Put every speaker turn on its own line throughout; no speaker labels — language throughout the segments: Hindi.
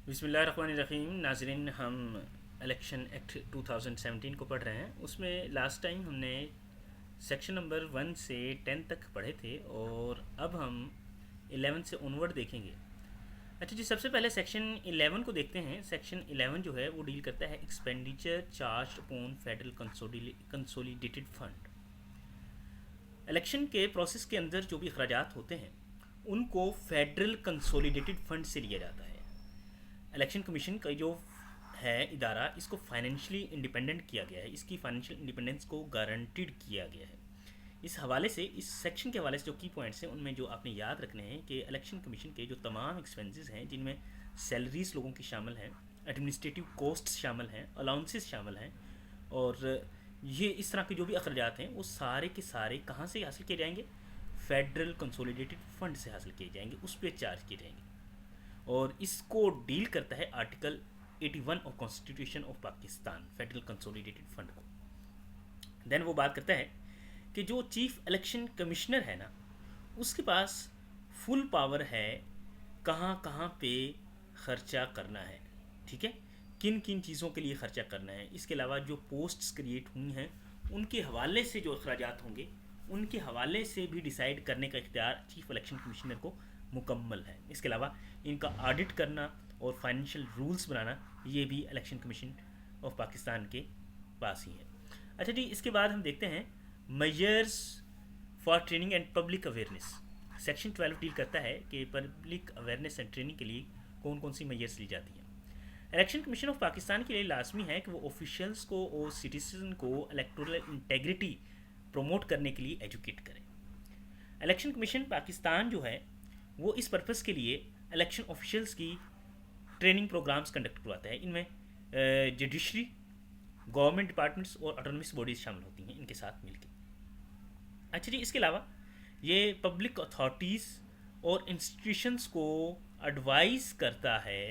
बिस्मिल्लाहिर्रहमानिर्रहीम। नाज़रीन, हम इलेक्शन एक्ट 2017 को पढ़ रहे हैं। उसमें लास्ट टाइम हमने सेक्शन नंबर 1 से 10 तक पढ़े थे और अब हम 11 से ऑनवर्ड देखेंगे। अच्छा जी, सबसे पहले सेक्शन 11 को देखते हैं। सेक्शन 11 जो है वो डील करता है expenditure charge upon federal consolidated fund. Election के प्रोसेस के अंदर जो भी अखराजात होते हैं उनको फेडरल कंसोलिडेटेड फंड से लिया जाता है। इलेक्शन कमीशन का जो है इदारा, इसको फाइनेंशियली इंडिपेंडेंट किया गया है, इसकी फाइनेंशियल इंडिपेंडेंस को गारंटीड किया गया है। इस हवाले से, इस सेक्शन के हवाले से जो की पॉइंट्स हैं उनमें जो आपने याद रखने हैं कि इलेक्शन कमीशन के जो तमाम एक्सपेंसेस हैं, जिनमें सैलरीज लोगों की शामिल हैं, एडमिनिस्ट्रेटिव कॉस्ट शामिल हैं, अलाउंसेस शामिल हैं, और ये इस तरह के जो भी अखराजात हैं वो सारे के सारे कहाँ से हासिल किए जाएंगे? फेडरल कंसोलिडेटेड फंड से हासिल किए जाएंगे, उस पर चार्ज किए जाएंगे। और इसको डील करता है article 81 of constitution of Pakistan, federal consolidated fund को। देन वो बात करता है कि जो चीफ इलेक्शन कमिश्नर है ना, उसके पास फुल पावर है कहाँ कहाँ पे खर्चा करना है, ठीक है, किन किन चीज़ों के लिए खर्चा करना है। इसके अलावा जो पोस्ट्स क्रिएट हुई हैं उनके हवाले से जो अखराजात होंगे उनके हवाले से भी डिसाइड करने का इख्तियार चीफ इलेक्शन कमिश्नर को मुकम्मल है। इसके अलावा इनका ऑडिट करना और फाइनेंशियल रूल्स बनाना ये भी इलेक्शन कमीशन ऑफ पाकिस्तान के पास ही है। अच्छा जी, इसके बाद हम देखते हैं measures for training and public awareness. Section 12 deal करता है कि पब्लिक अवेयरनेस एंड ट्रेनिंग के लिए कौन कौन सी मेजर्स ली जाती हैं। इलेक्शन कमीशन ऑफ पाकिस्तान के लिए लाजमी है कि वो ऑफिशियल्स को और सिटीजन को इलेक्टोरल इंटेग्रिटी प्रमोट करने के लिए एजुकेट करें। इलेक्शन कमीशन पाकिस्तान जो है वो इस पर्पज़ के लिए इलेक्शन ऑफिशियल्स की ट्रेनिंग प्रोग्राम्स कंडक्ट करवाता है। इनमें जुडिशरी, गवर्नमेंट डिपार्टमेंट्स और ऑटोनमस बॉडीज़ शामिल होती हैं इनके साथ मिलकर। अच्छा जी, इसके अलावा ये पब्लिक अथॉरिटीज़ और इंस्टीट्यूशंस को एडवाइस करता है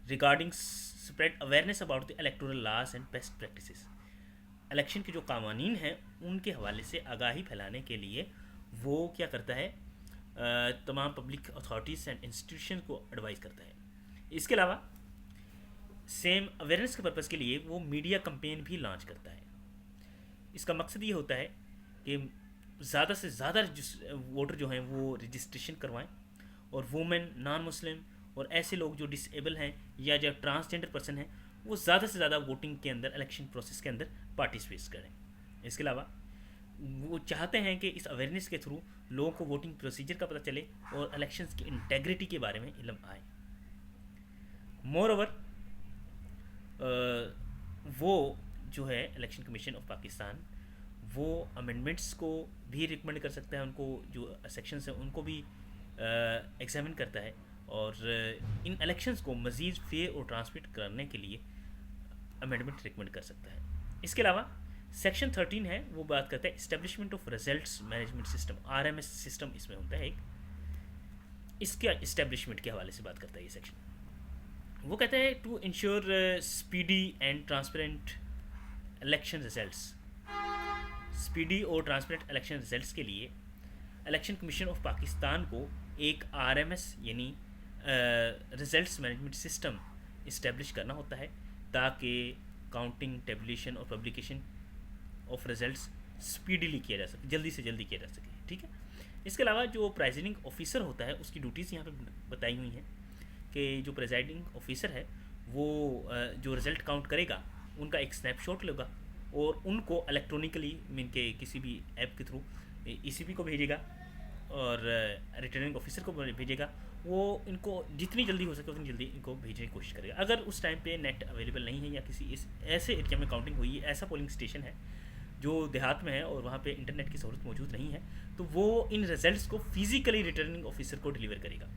regarding spread awareness about the electoral laws and best practices. Election के जो कानून हैं उनके हवाले से आगाही फैलाने के लिए वो क्या करता है, तमाम पब्लिक अथॉरिटीज़ एंड इंस्टीट्यूशन को एडवाइस करता है। इसके अलावा सेम अवेयरनेस के पर्पज़ के लिए वो मीडिया कैंपेन भी लॉन्च करता है। इसका मकसद ये होता है कि ज़्यादा से ज़्यादा वोटर जो हैं वो रजिस्ट्रेशन करवाएं और वुमेन, नॉन मुस्लिम और ऐसे लोग जो डिसेबल हैं या जो ट्रांसजेंडर पर्सन हैं वो ज़्यादा से ज़्यादा वोटिंग के अंदर, इलेक्शन प्रोसेस के अंदर पार्टिसिपेट करें। इसके अलावा वो चाहते हैं कि इस अवेयरनेस के थ्रू लोगों को वोटिंग प्रोसीजर का पता चले और इलेक्शंस की इंटेग्रिटी के बारे में इल्म आए। मोर ओवर वो जो है इलेक्शन कमीशन ऑफ पाकिस्तान वो अमेंडमेंट्स को भी रिकमेंड कर सकता है, उनको जो सेक्शंस हैं उनको भी एग्जामिन करता है और इन इलेक्शंस को मज़ीद फेयर और ट्रांसपेरेंट करने के लिए अमेंडमेंट रिकमेंड कर सकता है। इसके अलावा सेक्शन 13 है, वो बात करता है establishment of results management system, RMS system इसमें होता है एक। इसके इस्टेब्लिशमेंट के हवाले से बात करता है ये सेक्शन। वो कहता है to ensure speedy and transparent election results. Speedy और ट्रांसपेरेंट इलेक्शन रिजल्ट्स के लिए इलेक्शन कमीशन ऑफ पाकिस्तान को एक RMS यानी रिजल्ट्स मैनेजमेंट सिस्टम इस्टेब्लिश करना होता है ताकि काउंटिंग, टेबुलेशन और पब्लिकेशन ऑफ रिजल्ट्स स्पीडीली किया जा सके, जल्दी से जल्दी किया जा सके, ठीक है। इसके अलावा जो प्रेसिडिंग ऑफिसर होता है उसकी ड्यूटीज़ यहाँ पे बताई हुई हैं कि जो प्रेसिडिंग ऑफिसर है वो जो रिज़ल्ट काउंट करेगा उनका एक स्नैपशॉट लेगा और उनको इलेक्ट्रॉनिकली मीन के किसी भी ऐप के थ्रू ECP को भेजेगा और रिटर्निंग ऑफिसर को भेजेगा। वो इनको जितनी जल्दी हो सके उतनी जल्दी इनको भेजने की कोशिश करेगा। अगर उस टाइम पे नेट अवेलेबल नहीं है या किसी इस ऐसे एरिया में काउंटिंग हुई है, ऐसा पोलिंग स्टेशन है जो देहात में है और वहाँ पे इंटरनेट की सहूलत मौजूद नहीं है, तो वो इन रिजल्ट्स को फिजिकली रिटर्निंग ऑफिसर को डिलीवर करेगा।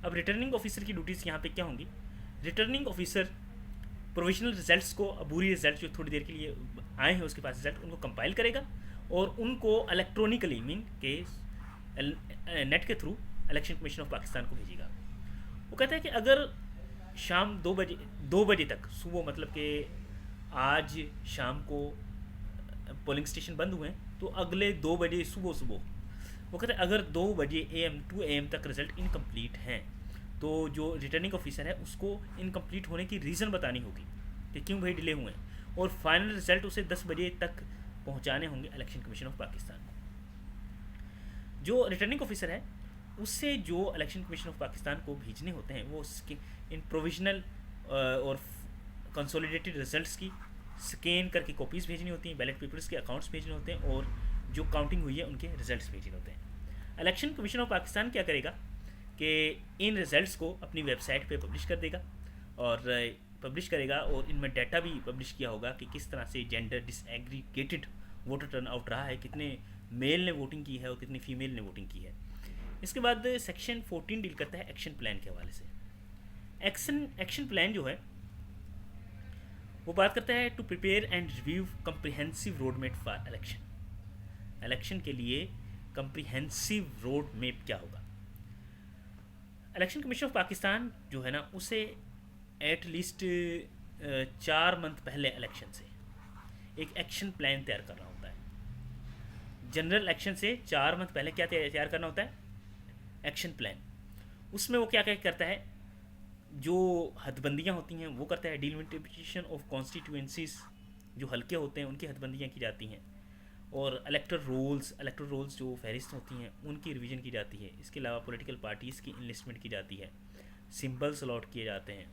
अब रिटर्निंग ऑफिसर की ड्यूटीज़ यहाँ पे क्या होंगी? रिटर्निंग ऑफिसर प्रोविजनल रिजल्ट्स को, अबूरी रिजल्ट जो थोड़ी देर के लिए आए हैं उसके पास रिजल्ट, उनको कंपाइल करेगा और उनको इलेक्ट्रॉनिकली मीन के नेट के through election commission of Pakistan को भेजेगा। वो कहता है कि अगर शाम 2 बजे तक, सुबह मतलब कि आज शाम को पोलिंग स्टेशन बंद हुए हैं तो अगले 2 बजे सुबह वो कहते हैं अगर 2 बजे AM 2 AM तक रिज़ल्ट इनकम्प्लीट हैं तो जो रिटर्निंग ऑफिसर है उसको इनकम्प्लीट होने की रीज़न बतानी होगी कि क्यों भाई डिले हुए हैं, और फाइनल रिजल्ट उसे 10 बजे तक पहुंचाने होंगे इलेक्शन कमीशन ऑफ पाकिस्तान को। जो रिटर्निंग ऑफिसर है उससे जो इलेक्शन कमीशन ऑफ पाकिस्तान को भेजने होते हैं वो उसके इन प्रोविजनल और कंसोलिडेटेड रिजल्ट्स की स्कैन करके कॉपीज़ भेजनी होती हैं, बैलेट पेपर्स के अकाउंट्स भेजने होते हैं, और जो काउंटिंग हुई है उनके रिजल्ट्स भेजने होते हैं। इलेक्शन कमीशन ऑफ पाकिस्तान क्या करेगा कि इन रिजल्ट्स को अपनी वेबसाइट पे पब्लिश कर देगा, और पब्लिश करेगा, और इनमें डाटा भी पब्लिश किया होगा कि किस तरह से gender disaggregated voter turn out रहा है, कितने मेल ने वोटिंग की है और कितनी फीमेल ने वोटिंग की है। इसके बाद सेक्शन 14 डील करता है एक्शन प्लान के हवाले से। एक्शन प्लान जो है वो बात करता है to prepare and review comprehensive road map for election के लिए कम्प्रिहेंसिव रोड मैप क्या होगा। इलेक्शन कमीशन ऑफ पाकिस्तान जो है ना उसे एटलीस्ट 4 मंथ पहले इलेक्शन से एक एक्शन प्लान तैयार करना होता है। जनरल इलेक्शन से 4 मंथ पहले क्या तैयार करना होता है, एक्शन प्लान। उसमें वो क्या क्या करता है, जो हदबंदियाँ होती हैं वो करता है, डिलिमिटेशन ऑफ कॉन्स्टिट्यूंसीज जो हल्के होते हैं उनकी हदबंदियाँ की जाती हैं, और इलेक्टर रोल्स जो फहरिस्त होती हैं उनकी रिवीजन की जाती है। इसके अलावा पॉलिटिकल पार्टीज़ की इनलिस्टमेंट की जाती है, सिंबल्स अलॉट किए जाते हैं,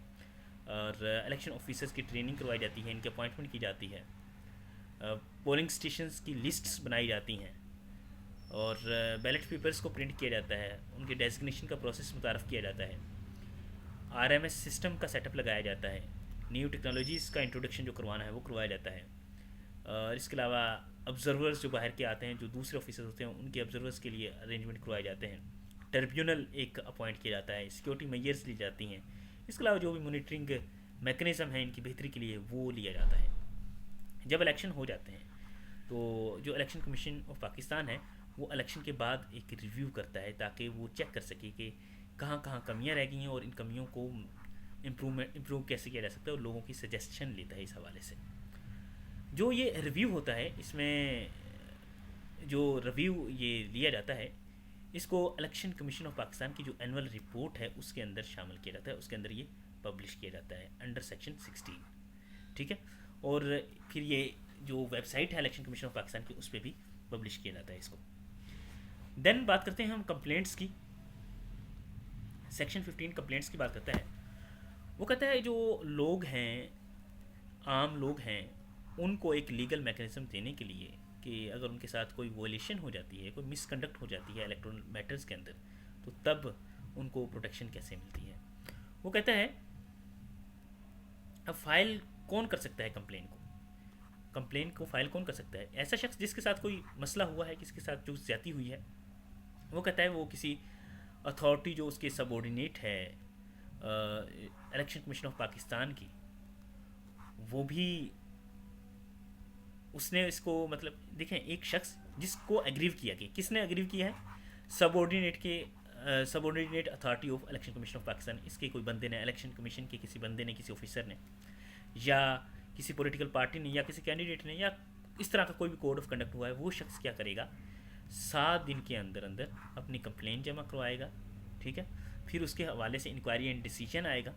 और इलेक्शन ऑफिसर्स की ट्रेनिंग करवाई जाती है, इनकी अपॉइंटमेंट की जाती है, पोलिंग स्टेशंस की लिस्ट्स बनाई जाती हैं, और बैलेट पेपर्स को प्रिंट किया जाता है, उनके डेजिग्नेशन का प्रोसेस मुतारफ़ किया जाता है, RMS सिस्टम का सेटअप लगाया जाता है, न्यू टेक्नोलॉजीज़ का इंट्रोडक्शन जो करवाना है वो करवाया जाता है, और इसके अलावा ऑब्जर्वर्स जो बाहर के आते हैं, जो दूसरे ऑफिसर्स होते हैं उनके ऑब्जर्वर्स के लिए अरेंजमेंट करवाए जाते हैं, ट्रिब्यूनल एक अपॉइंट किया जाता है, सिक्योरिटी मेजर्स ली जाती हैं, इसके अलावा जो भी मॉनिटरिंग मैकेनिज़्म है इनकी बेहतरी के लिए वो लिया जाता है। जब इलेक्शन हो जाते हैं तो जो इलेक्शन कमीशन ऑफ पाकिस्तान है वो इलेक्शन के बाद एक रिव्यू करता है ताकि वो चेक कर सके कि कहाँ कहाँ कमियाँ रह गई हैं और इन कमियों को इम्प्रूव कैसे किया जा सकता है, और लोगों की सजेशन लेता है इस हवाले से। जो ये रिव्यू होता है इसमें जो रिव्यू ये लिया जाता है इसको इलेक्शन कमीशन ऑफ पाकिस्तान की जो एनुअल रिपोर्ट है उसके अंदर शामिल किया जाता है, उसके अंदर ये पब्लिश किया जाता है अंडर सेक्शन 16, ठीक है। और फिर ये जो वेबसाइट है इलेक्शन कमीशन ऑफ पाकिस्तान की उस पर भी पब्लिश किया जाता है इसको। देन बात करते हैं हम कंप्लेंट्स की। सेक्शन 15 कंप्लेंट्स की बात करता है। वो कहता है जो लोग हैं, आम लोग हैं, उनको एक लीगल मैकेनिज्म देने के लिए कि अगर उनके साथ कोई वोलेशन हो जाती है, कोई मिसकंडक्ट हो जाती है इलेक्ट्रॉनिक मैटर्स के अंदर, तो तब उनको प्रोटेक्शन कैसे मिलती है। वो कहता है अब फाइल कौन कर सकता है कंप्लेन को फाइल कौन कर सकता है, ऐसा शख्स जिसके साथ कोई मसला हुआ है, किसके साथ जो ज्यादती हुई है। वो कहता है वो किसी अथॉरिटी जो उसके सबऑर्डिनेट है इलेक्शन कमीशन ऑफ पाकिस्तान की, वो भी उसने इसको मतलब देखें एक शख्स जिसको एग्रीव किया गया, किसने एग्रीव किया है, subordinate authority of election commission of Pakistan. इसके कोई बंदे ने, इलेक्शन कमीशन के किसी बंदे ने, किसी ऑफिसर ने, या किसी पॉलिटिकल पार्टी ने, या किसी कैंडिडेट ने, या इस तरह का कोई भी कोड ऑफ कंडक्ट हुआ है, वो शख्स क्या करेगा 7 दिन के अंदर अंदर अपनी कंप्लेंट जमा करवाएगा, ठीक है। फिर उसके हवाले से इंक्वायरी एंड डिसीजन आएगा।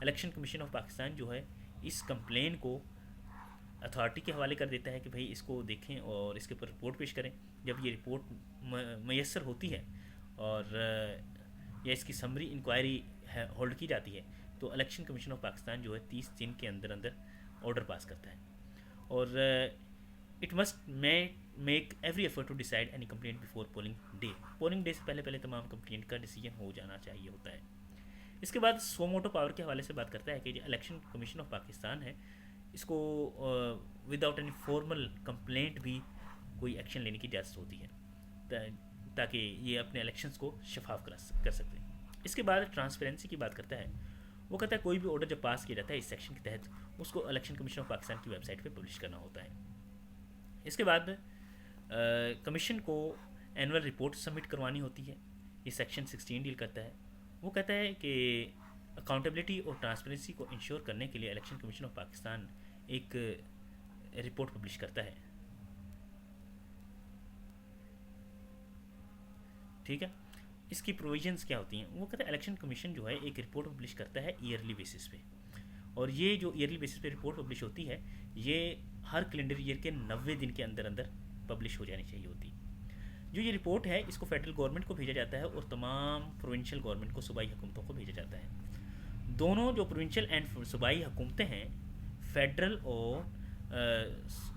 इलेक्शन कमीशन ऑफ पाकिस्तान जो है इस कंप्लेन को अथॉरिटी के हवाले कर देता है कि भाई इसको देखें और इसके ऊपर रिपोर्ट पेश करें। जब ये रिपोर्ट मैसर होती है और या इसकी समरी इंक्वायरी होल्ड की जाती है तो इलेक्शन कमीशन ऑफ पाकिस्तान जो है 30 दिन के अंदर अंदर ऑर्डर पास करता है, और it must make every effort to decide any complaint before polling day से पहले तमाम कंप्लेंट का डिसीजन हो जाना चाहिए होता है। इसके बाद सो मोटो पावर के हवाले से बात करता है कि जो इलेक्शन कमीशन ऑफ पाकिस्तान है इसको विदाउट एनी फॉर्मल कंप्लेंट भी कोई एक्शन लेने की इजाज़त होती है ताकि ये अपने इलेक्शंस को शफाफ कर सकते हैं। इसके बाद ट्रांसपेरेंसी की बात करता है। वो कहता है कोई भी ऑर्डर जब पास किया जाता है इस सेक्शन के तहत उसको इलेक्शन कमीशन ऑफ पाकिस्तान की वेबसाइट पे पब्लिश करना होता है। इसके बाद कमीशन को एनुअल रिपोर्ट सबमिट करवानी होती है, ये सेक्शन 16 डील करता है। वो कहता है कि अकाउंटेबिलिटी और ट्रांसपेरेंसी को इंश्योर करने के लिए इलेक्शन कमीशन ऑफ पाकिस्तान एक रिपोर्ट पब्लिश करता है, ठीक है। इसकी प्रोविजंस क्या होती हैं, वो कहते हैं इलेक्शन कमीशन जो है एक रिपोर्ट पब्लिश करता है ईयरली बेसिस पे, और ये जो ईयरली बेसिस पे रिपोर्ट पब्लिश होती है ये हर कैलेंडर ईयर के 90 दिन के अंदर अंदर पब्लिश हो जानी चाहिए होती। जो ये रिपोर्ट है इसको फेडरल गवर्नमेंट को भेजा जाता है और तमाम प्रोविंशियल गवर्नमेंट को, सूबाई हुकूमतों को भेजा जाता है। दोनों जो प्रोविंशियल एंड सूबाई हुकूमतें हैं, फेडरल और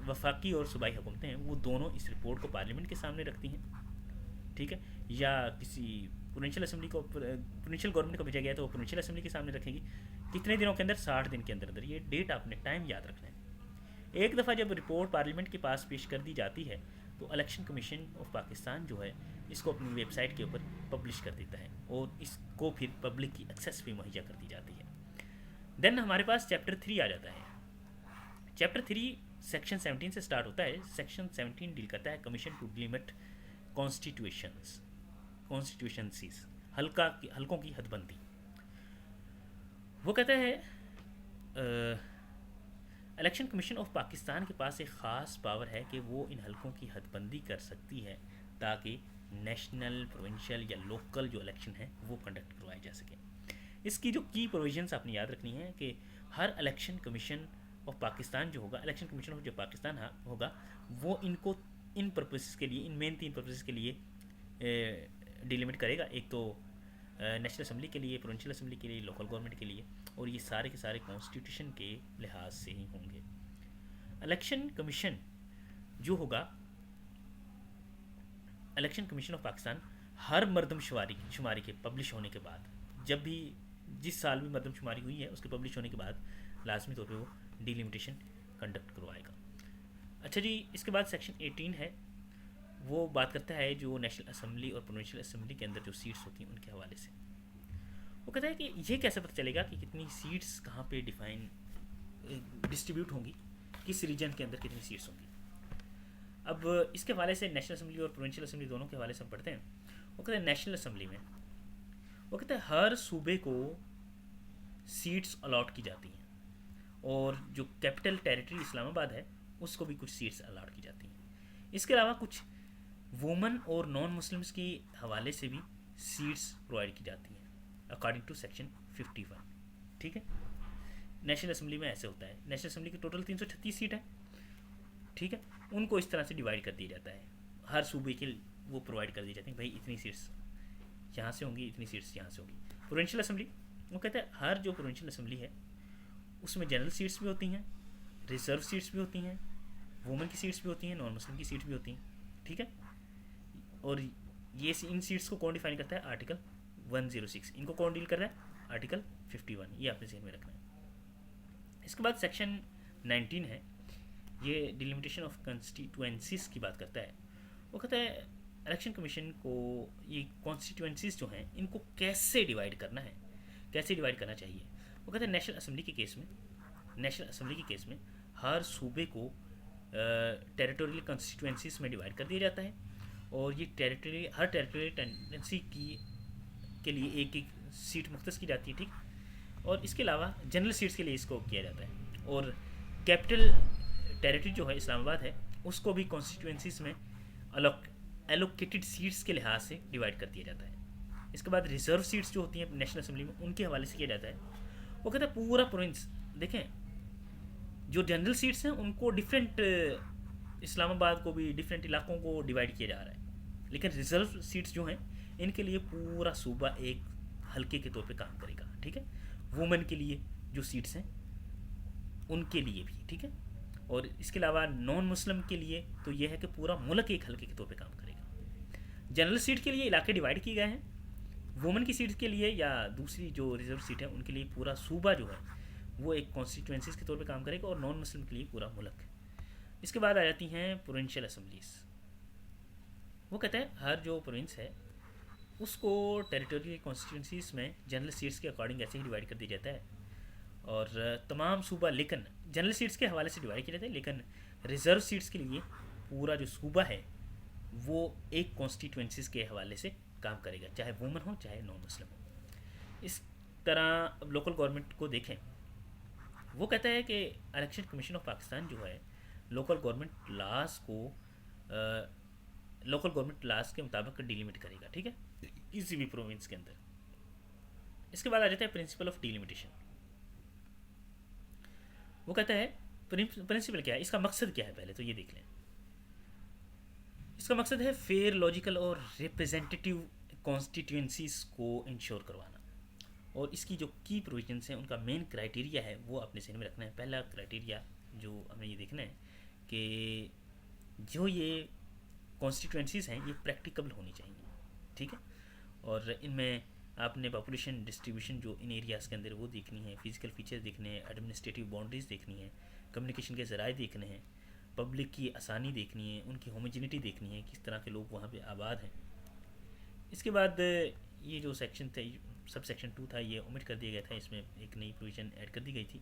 वफाकी और सूबाई हुकूमतें हैं, वो दोनों इस रिपोर्ट को पार्लियामेंट के सामने रखती हैं, ठीक है, या किसी प्रोविंशियल असेंबली को, प्रोविंशियल गवर्नमेंट को भेजा गया तो वो प्रोविंशियल असेंबली के सामने रखेगी। कितने दिनों के अंदर? 60 दिन के अंदर अंदर। ये डेट आपने टाइम याद रखना है। एक दफ़ा जब रिपोर्ट पार्लियामेंट के पास पेश कर दी जाती है तो इलेक्शन कमीशन ऑफ पाकिस्तान जो है इसको अपनी वेबसाइट के ऊपर पब्लिश कर देता है और इसको फिर पब्लिक की एक्सेस भी मुहैया कर दी जाती है। देन हमारे पास चैप्टर 3 आ जाता है। चैप्टर 3 सेक्शन 17 से स्टार्ट होता है। सेक्शन 17 डील करता है कमीशन टू डिलिमिट कॉन्स्टिट्यूशंसीज, हल्कों की हदबंदी। वो कहता है इलेक्शन कमीशन ऑफ पाकिस्तान के पास एक ख़ास पावर है कि वो इन हल्कों की हदबंदी कर सकती है ताकि नेशनल, प्रोविंशियल या लोकल जो इलेक्शन है वो कंडक्ट करवाए जा सकें। इसकी जो की प्रोविजंस आपने याद रखनी है कि हर इलेक्शन कमीशन ऑफ पाकिस्तान जो होगा, इलेक्शन कमीशन ऑफ जो पाकिस्तान होगा, वो इनको इन पर्पसेस के लिए, इन मेन 3 पर्पसेस के लिए डिलिमिट करेगा। एक तो नेशनल असेंबली के लिए, प्रोविंशियल असेंबली के लिए, लोकल गवर्नमेंट के लिए, और ये सारे के सारे कॉन्स्टिट्यूशन के लिहाज से ही होंगे। इलेक्शन कमीशन जो होगा, इलेक्शन कमीशन ऑफ पाकिस्तान हर मरदमशुमारी के पब्लिश होने के बाद, जब भी जिस साल भी मरदमशुमारी हुई है उसके पब्लिश होने के बाद लाजमी तौर पे वो डिलिमिटेशन कंडक्ट करवाएगा। अच्छा जी, इसके बाद सेक्शन 18 है, वो बात करता है जो नेशनल असेंबली और प्रोविंशियल असेंबली के अंदर जो सीट्स होती हैं उनके हवाले से। वो कहता है कि ये कैसे पता चलेगा कि कितनी सीट्स कहाँ पे डिस्ट्रीब्यूट होंगी, किस रीजन के अंदर कितनी सीट्स होंगी। अब इसके हवाले से नेशनल असेंबली और प्रोविंशियल असेंबली दोनों के हवाले से हम पढ़ते हैं। वो कहते हैं नेशनल असेंबली में वो कहते हैं हर सूबे को सीट्स अलॉट की जाती हैं और जो कैपिटल टेरिटरी इस्लामाबाद है उसको भी कुछ सीट्स अलॉट की जाती हैं। इसके अलावा कुछ वुमन और नॉन मुस्लिम्स के हवाले से भी सीट्स प्रोवाइड की जाती हैं अकॉर्डिंग टू सेक्शन 51, ठीक है। नेशनल असेंबली में ऐसे होता है। नेशनल असेंबली की टोटल 336 सीट है, ठीक है, उनको इस तरह से डिवाइड कर दिया जाता है। हर सूबे के वो प्रोवाइड कर दी जाती है, भाई इतनी सीट्स यहाँ से होंगी, इतनी सीट्स यहाँ से होंगी। प्रोविंशियल असेंबली वो कहते हैं हर जो प्रोविंशियल असेंबली है उसमें जनरल सीट्स भी होती हैं, रिजर्व सीट्स भी होती हैं, वुमेन की सीट्स भी होती हैं, नॉन मुस्लिम की सीट्स भी होती हैं, ठीक है। और ये इन सीट्स को कौन डिफाइन करता है? आर्टिकल 106। इनको कौन डील कर रहा है? आर्टिकल 51। ये आपने ध्यान में रखना है। इसके बाद सेक्शन 19 है, ये डिलिमिटेशन ऑफ कॉन्स्टिट्यूएंसीज की बात करता है। वो कहता है इलेक्शन कमीशन को ये कॉन्स्टिट्यूएंसीज जो हैं इनको कैसे डिवाइड करना है, कैसे डिवाइड करना चाहिए। वो कहते हैं नेशनल असेंबली के केस में हर सूबे को टेरिटोरियल कॉन्स्टिट्यूएंसीज में डिवाइड कर दिया जाता है और ये हर टेरिटोरियल टेंडेंसी के लिए एक एक सीट मुख्तस की जाती है, ठीक। और इसके अलावा जनरल सीट्स के लिए इसको किया जाता है और कैपिटल टेरिटरी जो है इस्लामाबाद है उसको भी कॉन्स्टिट्यूएंसीज में एलोकेटेड सीट्स के लिहाज से डिवाइड कर दिया जाता है। इसके बाद रिजर्व सीट्स जो होती हैं नेशनल असेंबली में उनके हवाले से किया जाता है। वो कहता है पूरा प्रोविंस, देखें जो जनरल सीट्स हैं उनको डिफरेंट, इस्लामाबाद को भी डिफरेंट इलाकों को डिवाइड किया जा रहा है, लेकिन रिजर्व सीट्स जो हैं इनके लिए पूरा सूबा एक हल्के के तौर पे काम करेगा, ठीक है। वुमेन के लिए जो सीट्स हैं उनके लिए भी, ठीक है। और इसके अलावा नॉन मुस्लिम के लिए तो यह है कि पूरा मुल्क एक हल्के के तौर पे काम करेगा। जनरल सीट के लिए इलाके डिवाइड किए गए हैं, वुमेन की सीट के लिए या दूसरी जो रिजर्व सीट है उनके लिए पूरा सूबा जो है वो एक कॉन्स्टिट्यूएंसीज के तौर पे काम करेगा और नॉन मुस्लिम के लिए पूरा मुल्क। इसके बाद आ जाती हैं प्रोविंशियल असेंबलीज। वो कहते हैं हर जो प्रोविंस है उसको टेरिटोरियल कॉन्स्टिट्यूंसीज में जनरल सीट्स के अकॉर्डिंग ऐसे ही डिवाइड कर दिया जाता है और तमाम सूबा, लेकिन जनरल सीट्स के हवाले से डिवाइड किया जाता है, लेकिन रिजर्व सीट्स के लिए पूरा जो सूबा है वो एक कॉन्स्टिट्यूंसीज के हवाले से काम करेगा, चाहे वुमेन हो चाहे नॉन मुस्लिम हो। इस तरह अब लोकल गवर्नमेंट को देखें, वो कहता है कि इलेक्शन कमीशन ऑफ पाकिस्तान जो है लोकल गवर्नमेंट लाज के मुताबिक डिलिमिट करेगा, ठीक है। किसी भी प्रोविंस के अंदर। इसके बाद आ जाता है प्रिंसिपल ऑफ डिलिमिटेशन। वो कहता है प्रिंसिपल क्या है, इसका मकसद क्या है, पहले तो ये देख लें। इसका मकसद है फेयर, लॉजिकल और रिप्रेजेंटेटिव कॉन्स्टिट्यूंसीज को इंश्योर करवाना। और इसकी जो की प्रोविजंस हैं उनका मेन क्राइटेरिया है वो अपने जहन में रखना है। पहला क्राइटेरिया जो हमें ये देखना है कि जो ये कॉन्स्टिट्यूंसीज हैं ये प्रैक्टिकल होनी चाहिए, ठीक है। और इनमें आपने पॉपुलेशन डिस्ट्रीब्यूशन जो इन एरियाज़ के अंदर वो देखनी है, फिजिकल फीचर्स देखने हैं, एडमिनिस्ट्रेटिव बाउंड्रीज देखनी है, कम्युनिकेशन के ज़राए देखने हैं, पब्लिक की आसानी देखनी है, उनकी होमोजिनिटी देखनी है, किस तरह के लोग वहाँ पे आबाद हैं। इसके बाद ये जो सेक्शन थे, सब सेक्शन 2 था, ये ओमिट कर दिया गया था, इसमें एक नई प्रोविजन ऐड कर दी गई थी।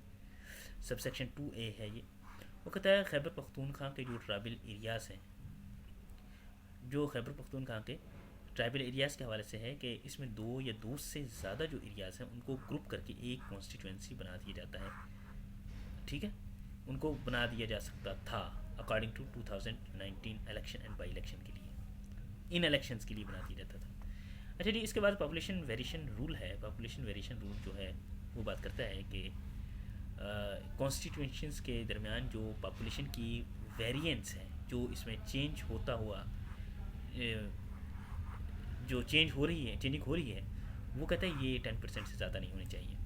सब सेक्शन 2A है ये। वो कहता है खैबर पख्तूनख्वा के जो ट्राइबल एरियाज़ हैं, जो खैबर पख्तूनख्वा के ट्राइबल एरियाज़ के हवाले से है कि इसमें 2 या 2 से ज़्यादा जो एरियाज़ हैं उनको ग्रुप करके एक कॉन्स्टिट्यूंसी बना दिया जाता है, ठीक है। उनको बना दिया जा सकता था according to 2019 election and by election के लिए, इन इलेक्शंस के लिए बना दिया जाता था। अच्छा जी, इसके बाद पॉपुलेशन वेरिएशन रूल है। पॉपुलेशन वेरिएशन रूल जो है वो बात करता है कि कॉन्स्टिट्यूंसीज के दरमियान जो पॉपुलेशन की वेरिएंस है, जो इसमें चेंज होता हुआ जो चेंजिंग हो रही है, वो कहता है ये 10% से ज़्यादा नहीं होनी चाहिए।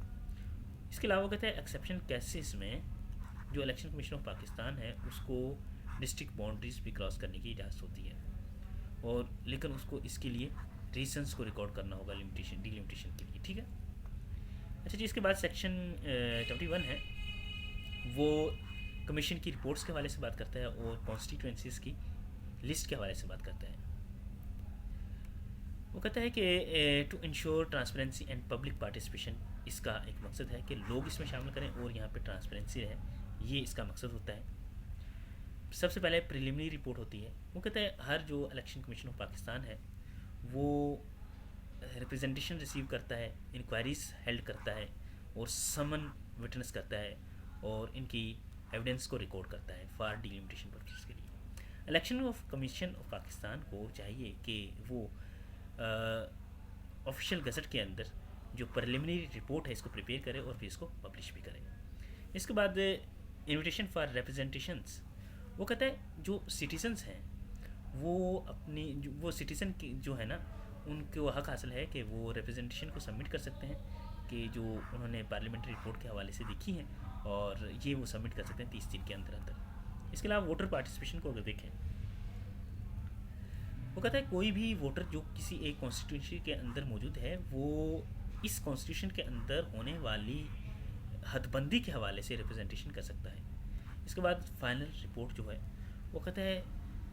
इसके अलावा वो कहता है एक्सेप्शन केसेस में जो इलेक्शन कमीशन ऑफ पाकिस्तान है उसको डिस्ट्रिक्ट बाउंड्रीज भी क्रॉस करने की इजाज़त होती है, और लेकिन उसको इसके लिए रीजन्स को रिकॉर्ड करना होगा डिलिमिटेशन के लिए, ठीक है। अच्छा जी, इसके बाद सेक्शन 21 है, वो कमीशन की रिपोर्ट्स के हवाले से बात करता है और कॉन्स्टिट्यूंसीज की लिस्ट के हवाले से बात करता है। वो कहता है कि to ensure transparency and public participation, इसका एक मकसद है कि लोग इसमें शामिल करें और यहाँ पे ट्रांसपेरेंसी रहे, ये इसका मकसद होता है। सबसे पहले प्रिलिमिनरी रिपोर्ट होती है। वो कहता है हर जो इलेक्शन कमीशन ऑफ पाकिस्तान है वो रिप्रेजेंटेशन रिसीव करता है, इंक्वायरीज हेल्ड करता है और समन विटनेस करता है और इनकी एविडेंस को रिकॉर्ड करता है फॉर डिलिमिटेशन पर्पस के लिए। Election of commission of Pakistan को चाहिए कि वो ऑफिशियल गज़ट के अंदर जो प्रिलिमिनरी रिपोर्ट है इसको प्रिपेयर करे और फिर इसको पब्लिश भी करे। इसके बाद इन्विटेशन फॉर रिप्रेजेंटेशंस, वो कहता है जो सिटीजन्स हैं वो अपनी वो सिटीज़न की जो है ना उनको हक हासिल है कि वो रिप्रेजेंटेशन को सबमिट कर सकते हैं कि जो उन्होंने पार्लियामेंट्री रिपोर्ट के हवाले से देखी हैं, और ये वो सबमिट कर सकते हैं 30 दिन के अंदर अंदर। इसके अलावा वोटर पार्टिसिपेशन को अगर देखें, वो कहता है कोई भी वोटर जो किसी एक कॉन्स्टिट्यूंसी के अंदर मौजूद है वो इस कॉन्स्टिट्यूशन के अंदर होने वाली हदबंदी के हवाले से रिप्रेजेंटेशन कर सकता है। इसके बाद फाइनल रिपोर्ट जो है वो कहता है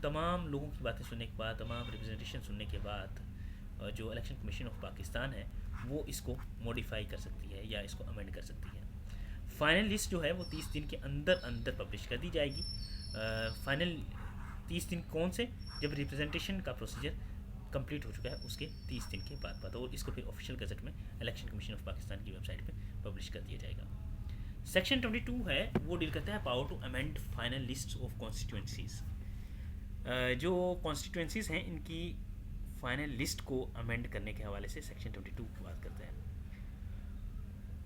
तमाम लोगों की बातें सुनने के बाद, तमाम रिप्रेजेंटेशन सुनने के बाद जो इलेक्शन कमीशन ऑफ पाकिस्तान है वो इसको मॉडिफाई कर सकती है या इसको अमेंड कर सकती है। फाइनल लिस्ट जो है वो 30 दिन के अंदर अंदर पब्लिश कर दी जाएगी। फाइनल 30 दिन कौन से, जब रिप्रेजेंटेशन का प्रोसीजर कंप्लीट हो चुका है उसके 30 दिन के बाद और इसको फिर ऑफिशियल गज़ट में इलेक्शन कमीशन ऑफ पाकिस्तान की वेबसाइट पे पब्लिश कर दिया जाएगा। सेक्शन 22 है वो डील करता है power to amend final list of constituencies. जो कॉन्स्टिट्यूंसीज हैं इनकी फाइनल लिस्ट को अमेंड करने के हवाले से सेक्शन 22 की बात करता है।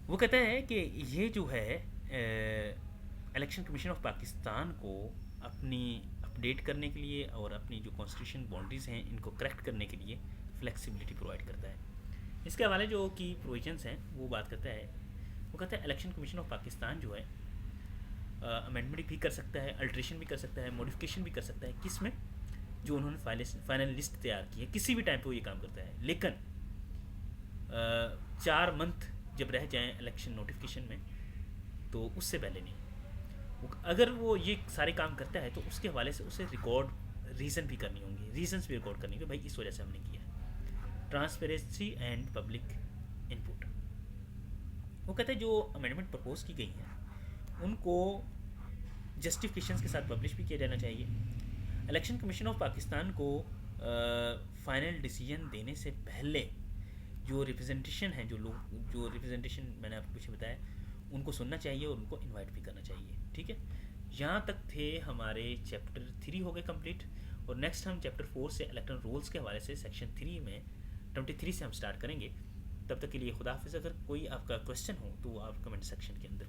वो कहता है कि ये जो है इलेक्शन कमीशन ऑफ पाकिस्तान को अपनी अपडेट करने के लिए और अपनी जो कॉन्स्टिट्यूशन बाउंड्रीज़ हैं इनको करेक्ट करने के लिए फ्लेक्सिबिलिटी प्रोवाइड करता है। इसके हवाले जो की प्रोविजंस हैं वो बात करता है, वो कहता है इलेक्शन कमीशन ऑफ पाकिस्तान जो है अमेंडमेंट भी कर सकता है, अल्ट्रेशन भी कर सकता है, मॉडिफिकेशन भी कर सकता है, किस में जो उन्होंने फाइनल लिस्ट तैयार की है किसी भी टाइम पे वो ये काम करता है। लेकिन 4 मंथ जब रह जाएं इलेक्शन नोटिफिकेशन में तो उससे पहले नहीं। अगर वो ये सारे काम करता है तो उसके हवाले से उसे रिकॉर्ड रीज़न भी करनी होंगी, रीजंस भी रिकॉर्ड करनी होंगी, भाई इस वजह से हमने किया है। ट्रांसपेरेंसी एंड पब्लिक इनपुट, वो कहते हैं जो अमेंडमेंट प्रपोज की गई हैं उनको जस्टिफिकेशंस के साथ पब्लिश भी किया जाना चाहिए। इलेक्शन कमीशन ऑफ पाकिस्तान को फाइनल डिसीजन देने से पहले जो रिप्रेजेंटेशन है, जो रिप्रेजेंटेशन मैंने आपको पीछे बताया, उनको सुनना चाहिए और उनको इनवाइट भी करना चाहिए, ठीक है। यहाँ तक थे हमारे चैप्टर 3 हो गए कंप्लीट, और नेक्स्ट हम चैप्टर 4 से इलेक्टोरल रोल्स के हवाले से सेक्शन 3 में 23 से हम स्टार्ट करेंगे। तब तक के लिए खुदा हाफिज़। अगर कोई आपका क्वेश्चन हो तो आप कमेंट सेक्शन के अंदर